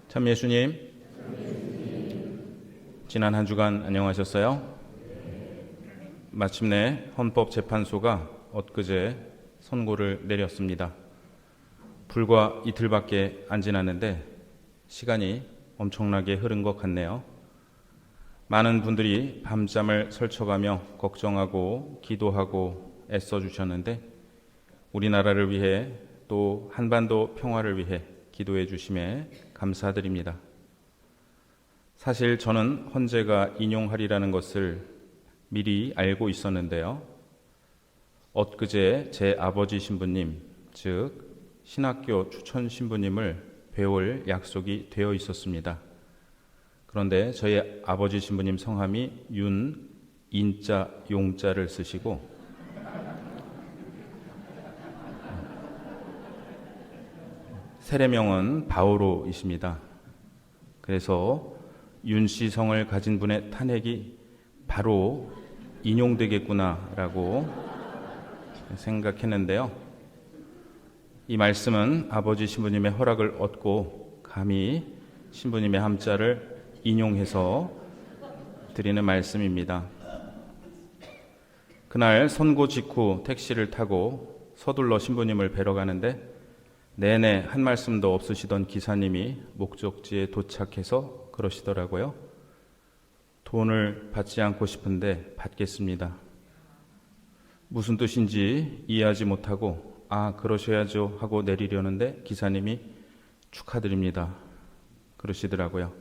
참 예수님, 지난 한 주간 안녕하셨어요? 마침내 헌법재판소가 엊그제 선고를 내렸습니다. 불과 이틀밖에 안 지났는데 시간이 엄청나게 흐른 것 같네요. 많은 분들이 밤잠을 설쳐가며 걱정하고 기도하고 애써주셨는데 우리나라를 위해 또 한반도 평화를 위해 기도해 주심에 감사드립니다. 사실 저는 헌재가 인용하리라는 것을 미리 알고 있었는데요. 엊그제 제 아버지 신부님, 즉 신학교 추천 신부님을 뵈올 약속이 되어 있었습니다. 그런데 저희 아버지 신부님 성함이 인자, 용자를 쓰시고 세례명은 바오로이십니다. 그래서 윤씨 성을 가진 분의 탄핵이 바로 인용되겠구나라고 생각했는데요. 이 말씀은 아버지 신부님의 허락을 얻고 감히 신부님의 함자를 인용해서 드리는 말씀입니다. 그날 선고 직후 택시를 타고 서둘러 신부님을 뵈러 가는데 내내 한 말씀도 없으시던 기사님이 목적지에 도착해서 그러시더라고요. 돈을 받지 않고 싶은데 받겠습니다. 무슨 뜻인지 이해하지 못하고 그러셔야죠 하고 내리려는데 기사님이 축하드립니다 그러시더라고요.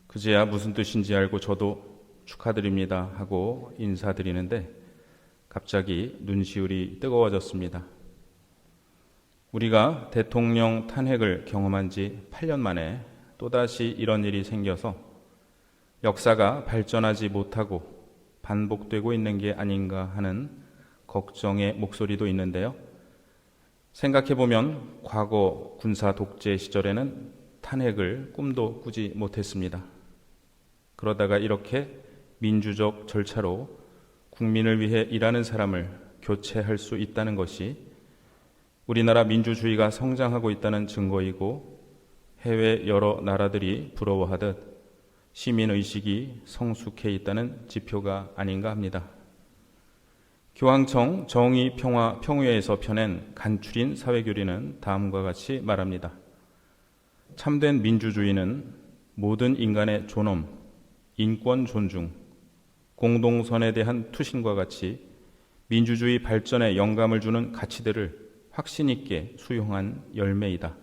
그제야 무슨 뜻인지 알고 저도 축하드립니다 하고 인사드리는데 갑자기 눈시울이 뜨거워졌습니다. 우리가 대통령 탄핵을 경험한 지 8년 만에 또다시 이런 일이 생겨서 역사가 발전하지 못하고 반복되고 있는 게 아닌가 하는 걱정의 목소리도 있는데요. 생각해보면 과거 군사 독재 시절에는 탄핵을 꿈도 꾸지 못했습니다. 그러다가 이렇게 민주적 절차로 국민을 위해 일하는 사람을 교체할 수 있다는 것이 우리나라 민주주의가 성장하고 있다는 증거이고 해외 여러 나라들이 부러워하듯 시민의식이 성숙해 있다는 지표가 아닌가 합니다. 교황청 정의, 평화, 평의회에서 펴낸 간추린 사회교리는 다음과 같이 말합니다. 참된 민주주의는 모든 인간의 존엄, 인권 존중, 공동선에 대한 투신과 같이 민주주의 발전에 영감을 주는 가치들을 확신 있게 수용한 열매이다.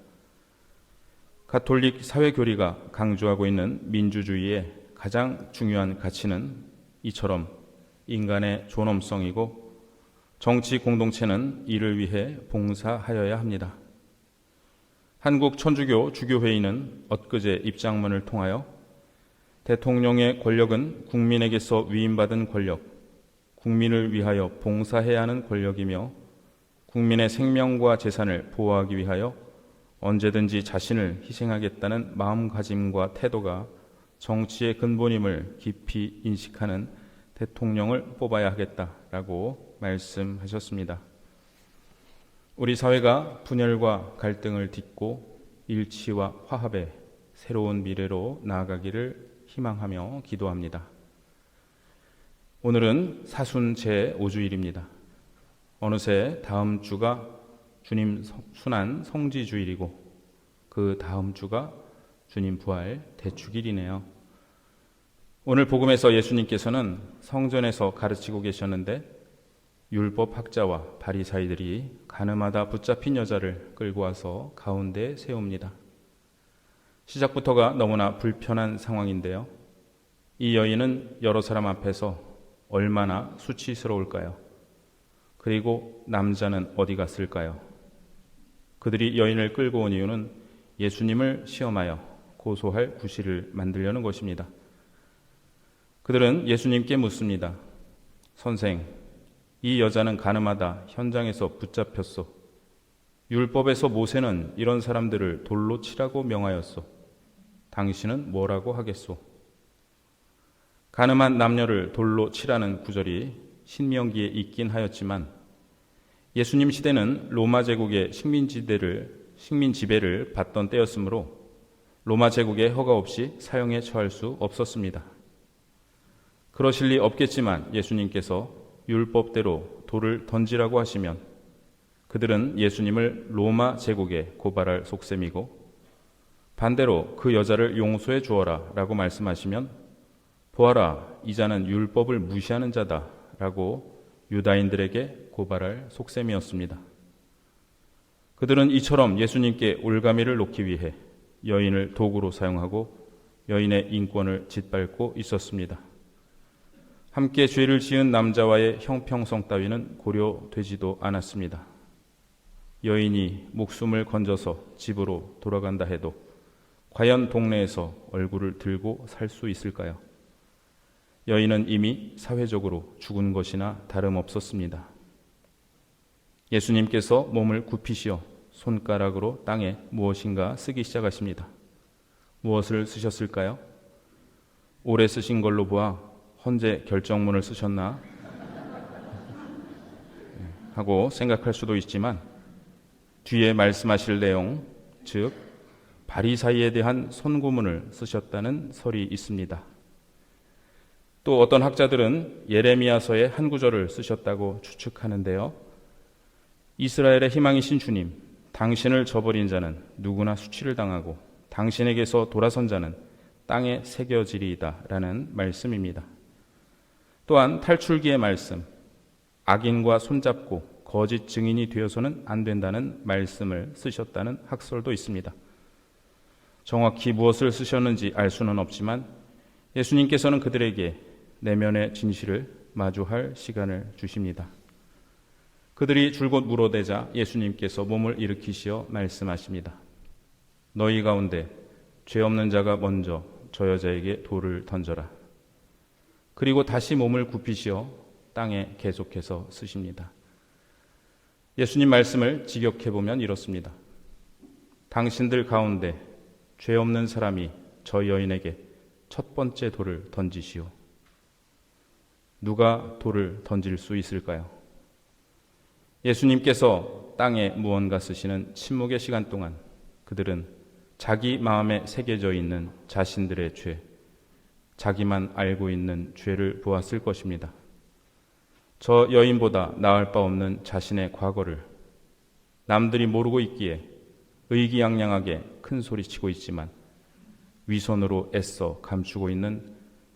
가톨릭 사회교리가 강조하고 있는 민주주의의 가장 중요한 가치는 이처럼 인간의 존엄성이고 정치 공동체는 이를 위해 봉사하여야 합니다. 한국 천주교 주교회의는 엊그제 입장문을 통하여 대통령의 권력은 국민에게서 위임받은 권력, 국민을 위하여 봉사해야 하는 권력이며 국민의 생명과 재산을 보호하기 위하여 언제든지 자신을 희생하겠다는 마음가짐과 태도가 정치의 근본임을 깊이 인식하는 대통령을 뽑아야 하겠다라고 말씀하셨습니다. 우리 사회가 분열과 갈등을 딛고 일치와 화합의 새로운 미래로 나아가기를 희망하며 기도합니다. 오늘은 사순 제5주일입니다. 어느새 다음 주가 주님 순환 성지주일이고 그 다음 주가 주님 부활 대축일이네요. 오늘 복음에서 예수님께서는 성전에서 가르치고 계셨는데 율법학자와 바리사이들이 가늠하다 붙잡힌 여자를 끌고 와서 가운데 세웁니다. 시작부터가 너무나 불편한 상황인데요. 이 여인은 여러 사람 앞에서 얼마나 수치스러울까요? 그리고 남자는 어디 갔을까요? 그들이 여인을 끌고 온 이유는 예수님을 시험하여 고소할 구실을 만들려는 것입니다. 그들은 예수님께 묻습니다. 선생, 이 여자는 가늠하다 현장에서 붙잡혔소. 율법에서 모세는 이런 사람들을 돌로 치라고 명하였소. 당신은 뭐라고 하겠소? 가늠한 남녀를 돌로 치라는 구절이 신명기에 있긴 하였지만 예수님 시대는 로마 제국의 식민 지배를 받던 때였으므로 로마 제국의 허가 없이 사형에 처할 수 없었습니다. 그러실 리 없겠지만 예수님께서 율법대로 돌을 던지라고 하시면 그들은 예수님을 로마 제국에 고발할 속셈이고, 반대로 그 여자를 용서해 주어라 라고 말씀하시면 보아라, 이 자는 율법을 무시하는 자다 라고 유다인들에게 고발할 속셈이었습니다. 그들은 이처럼 예수님께 올가미를 놓기 위해 여인을 도구로 사용하고 여인의 인권을 짓밟고 있었습니다. 함께 죄를 지은 남자와의 형평성 따위는 고려되지도 않았습니다. 여인이 목숨을 건져서 집으로 돌아간다 해도 과연 동네에서 얼굴을 들고 살 수 있을까요? 여인은 이미 사회적으로 죽은 것이나 다름없었습니다. 예수님께서 몸을 굽히시어 손가락으로 땅에 무엇인가 쓰기 시작하십니다. 무엇을 쓰셨을까요? 오래 쓰신 걸로 보아 헌재 결정문을 쓰셨나 하고 생각할 수도 있지만, 뒤에 말씀하실 내용, 즉 바리사이에 대한 선고문을 쓰셨다는 설이 있습니다. 또 어떤 학자들은 예레미야서의 한 구절을 쓰셨다고 추측하는데요. 이스라엘의 희망이신 주님, 당신을 저버린 자는 누구나 수치를 당하고 당신에게서 돌아선 자는 땅에 새겨지리이다 라는 말씀입니다. 또한 탈출기의 말씀, 악인과 손잡고 거짓 증인이 되어서는 안 된다는 말씀을 쓰셨다는 학설도 있습니다. 정확히 무엇을 쓰셨는지 알 수는 없지만 예수님께서는 그들에게 내면의 진실을 마주할 시간을 주십니다. 그들이 줄곧 물어대자 예수님께서 몸을 일으키시어 말씀하십니다. 너희 가운데 죄 없는 자가 먼저 저 여자에게 돌을 던져라. 그리고 다시 몸을 굽히시어 땅에 계속해서 쓰십니다. 예수님 말씀을 직역해보면 이렇습니다. 당신들 가운데 죄 없는 사람이 저 여인에게 첫 번째 돌을 던지시오. 누가 돌을 던질 수 있을까요? 예수님께서 땅에 무언가 쓰시는 침묵의 시간 동안 그들은 자기 마음에 새겨져 있는 자신들의 죄, 자기만 알고 있는 죄를 보았을 것입니다. 저 여인보다 나을 바 없는 자신의 과거를 남들이 모르고 있기에 의기양양하게 큰 소리치고 있지만 위선으로 애써 감추고 있는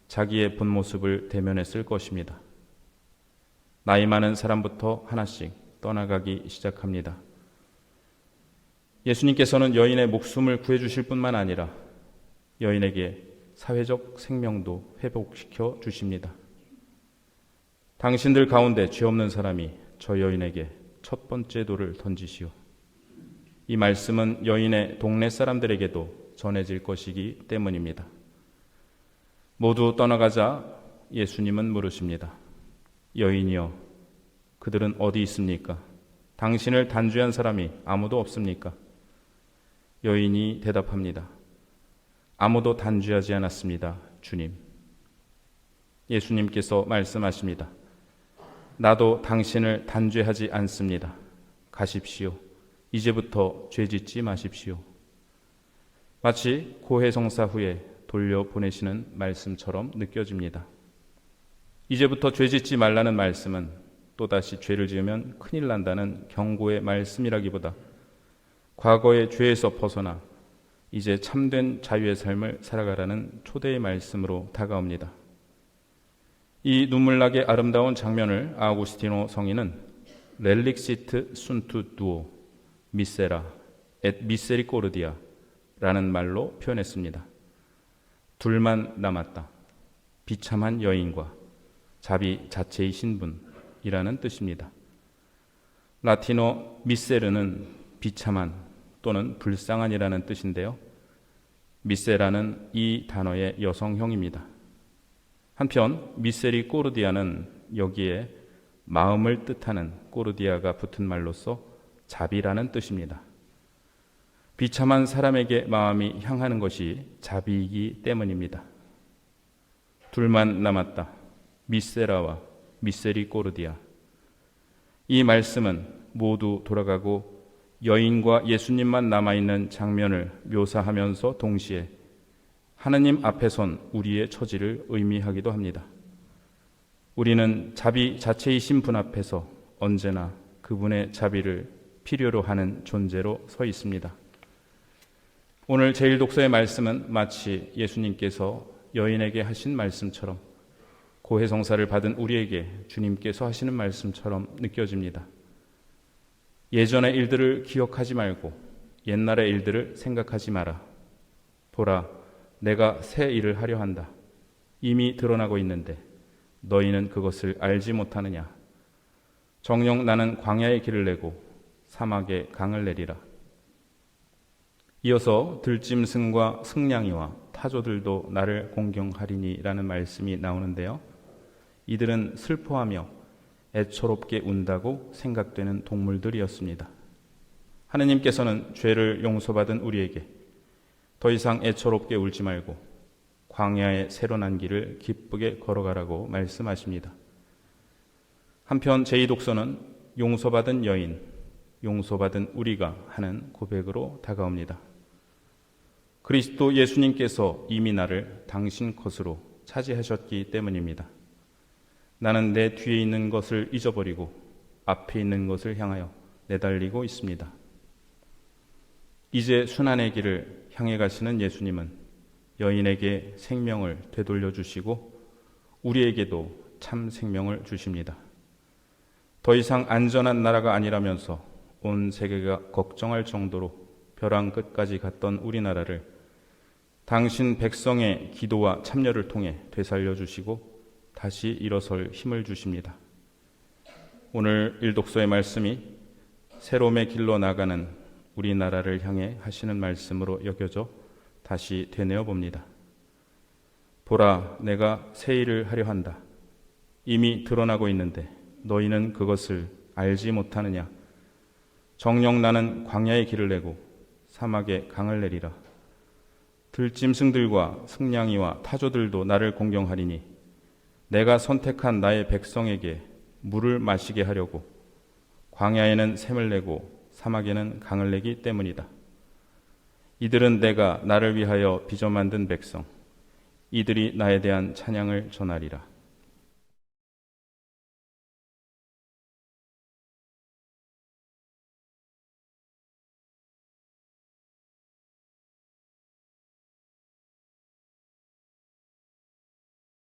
자기의 본 모습을 대면했을 것입니다. 나이 많은 사람부터 하나씩 떠나가기 시작합니다. 예수님께서는 여인의 목숨을 구해주실 뿐만 아니라 여인에게 사회적 생명도 회복시켜 주십니다. 당신들 가운데 죄 없는 사람이 저 여인에게 첫 번째 돌을 던지시오. 이 말씀은 여인의 동네 사람들에게도 전해질 것이기 때문입니다. 모두 떠나가자 예수님은 물으십니다. 여인이여, 그들은 어디 있습니까? 당신을 단죄한 사람이 아무도 없습니까? 여인이 대답합니다. 아무도 단죄하지 않았습니다, 주님. 예수님께서 말씀하십니다. 나도 당신을 단죄하지 않습니다. 가십시오. 이제부터 죄짓지 마십시오. 마치 고해성사 후에 돌려보내시는 말씀처럼 느껴집니다. 이제부터 죄짓지 말라는 말씀은 또다시 죄를 지으면 큰일 난다는 경고의 말씀이라기보다 과거의 죄에서 벗어나 이제 참된 자유의 삶을 살아가라는 초대의 말씀으로 다가옵니다. 이 눈물나게 아름다운 장면을 아우구스티노 성인은 렐릭시트 순투 두오 미세라 엣 미세리코르디아 라는 말로 표현했습니다. 둘만 남았다. 비참한 여인과 자비 자체의 신분이라는 뜻입니다. 라틴어 미세르는 비참한 또는 불쌍한이라는 뜻인데요. 미세라는 이 단어의 여성형입니다. 한편 미세리코르디아는 여기에 마음을 뜻하는 코르디아가 붙은 말로서 자비라는 뜻입니다. 비참한 사람에게 마음이 향하는 것이 자비이기 때문입니다. 둘만 남았다. 미세라와 미세리코르디아. 이 말씀은 모두 돌아가고 여인과 예수님만 남아있는 장면을 묘사하면서 동시에 하느님 앞에 선 우리의 처지를 의미하기도 합니다. 우리는 자비 자체이신 분 앞에서 언제나 그분의 자비를 필요로 하는 존재로 서 있습니다. 오늘 제1독서의 말씀은 마치 예수님께서 여인에게 하신 말씀처럼 고해성사를 받은 우리에게 주님께서 하시는 말씀처럼 느껴집니다. 예전의 일들을 기억하지 말고 옛날의 일들을 생각하지 마라. 보라, 내가 새 일을 하려 한다. 이미 드러나고 있는데 너희는 그것을 알지 못하느냐. 정녕 나는 광야의 길을 내고 사막에 강을 내리라. 이어서 들짐승과 승냥이와 타조들도 나를 공경하리니 라는 말씀이 나오는데요. 이들은 슬퍼하며 애처롭게 운다고 생각되는 동물들이었습니다. 하느님께서는 죄를 용서받은 우리에게 더 이상 애처롭게 울지 말고 광야의 새로 난 길을 기쁘게 걸어가라고 말씀하십니다. 한편 제2독서는 용서받은 여인, 용서받은 우리가 하는 고백으로 다가옵니다. 그리스도 예수님께서 이미 나를 당신 것으로 차지하셨기 때문입니다. 나는 내 뒤에 있는 것을 잊어버리고 앞에 있는 것을 향하여 내달리고 있습니다. 이제 순환의 길을 향해 가시는 예수님은 여인에게 생명을 되돌려 주시고 우리에게도 참 생명을 주십니다. 더 이상 안전한 나라가 아니라면서 온 세계가 걱정할 정도로 벼랑 끝까지 갔던 우리나라를 당신 백성의 기도와 참여를 통해 되살려 주시고 다시 일어설 힘을 주십니다. 오늘 일독서의 말씀이 새로움의 길로 나가는 우리나라를 향해 하시는 말씀으로 여겨져 다시 되뇌어 봅니다. 보라, 내가 새 일을 하려 한다. 이미 드러나고 있는데 너희는 그것을 알지 못하느냐. 정녕 나는 광야의 길을 내고 사막에 강을 내리라. 들짐승들과 승냥이와 타조들도 나를 공경하리니 내가 선택한 나의 백성에게 물을 마시게 하려고 광야에는 샘을 내고 사막에는 강을 내기 때문이다. 이들은 내가 나를 위하여 빚어 만든 백성, 이들이 나에 대한 찬양을 전하리라.